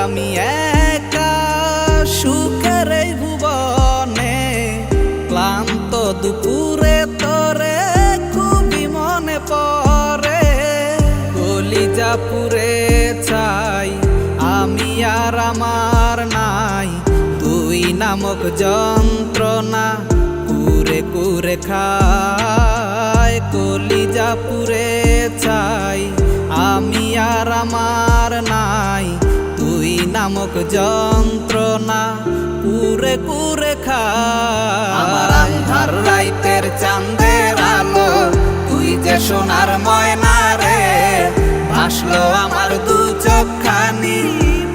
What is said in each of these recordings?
আমি একা সুখের এই ভুবনে, ক্লান্ত দুপুরে তোরে খুবই মনে পড়ে। কলিজা পুরে চাই আমি আর আমার নাই, তুই নামক যন্ত্রণা কুরে কুরে খায়। কলিজা পুরে চাই আমি আর আমার নাই, তুই নামক যন্ত্রণা কুরে কুরে খায়। আমার আন্ধার রাইতের চাঁদের আলো, তুই যে সোনার ময়না রে, ভাসলো আমার দু চোখখানি,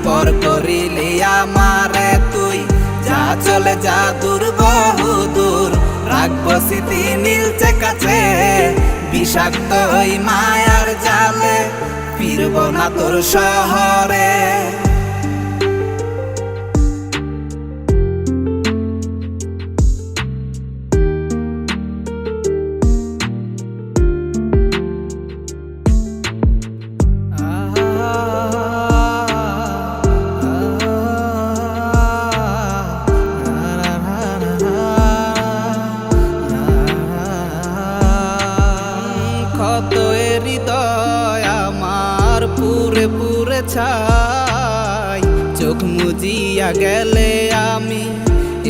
পর করিলি আমারে তুই। যা চলে যা দূর বহু দূর, রাখবো স্মৃতি নীলচে কাছে, বিষাক্ত ওই মায়ার জালে ফিরব না তোর শহরে। কত হৃদয় আমার পুরে পুরে ছাই, চোখ মুজিয়া গেলে আমি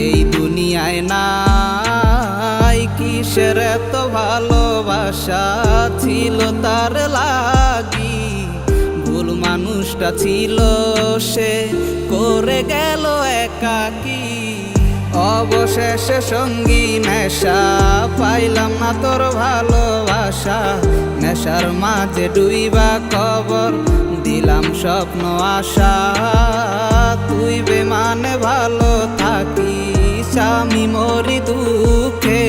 এই দুনিয়ায় নাই। কিসের এত ভালোবাসা ছিল তার লাগি, ভুল মানুষটা ছিল সে, করে গেল একাকী। অবশেষে সঙ্গী নেশা, পাইলাম না তোর ভালোবাসা, নেশার মাঝে ডুইবা কবর দিলাম স্বপ্ন আশা। তুই বেমানে ভালো থাকিস, আমি মরি দুঃখে,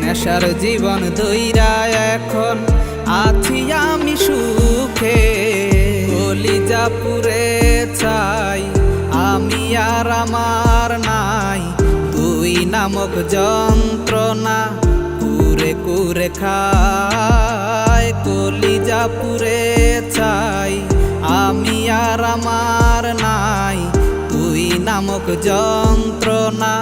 নেশার জীবন দইরা এখন আছি আমি সুখে। কলিজা পুরে চাই আমি আর আমার নাই, তুই নামক যন্ত্রণা কুরে কুরে খায়। কলিজা পুরে চাই আমি আর আমার নাই, তুই নামক যন্ত্রণা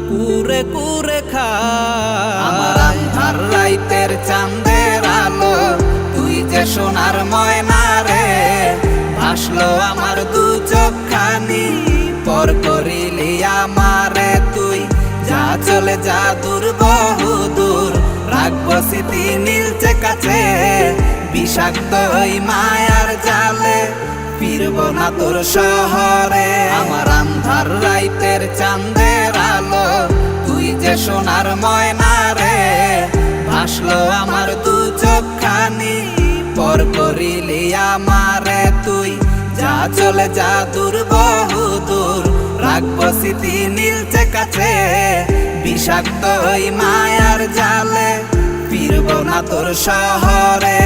কুরে কুরে খায়। আমার আন্ধার রাইতের চাঁদের আলো, তুই যে সোনার ময়না রে, ভাসলো আমার দু চোখখানি, পর করিলি আমারে তুই। যা চলে যা দূর বহু দূর, রাখবো স্মৃতি নীলচে কাছে, বিষাক্ত ওই মায়ার জালে ফিরব না তোর শহরে। আমার আন্ধার রাইতের চাঁদের আলো, তুই যে সোনার ময়না রে, ভাসলো আমার দু চোখখানি, পর করিলি আমারে তুই। যা চলে যা দূর বহু দূর, রাখবো স্মৃতি নীলচে কাছে, বিষাক্ত ওই মায়ার জালে ফিরব না তোর শহরে।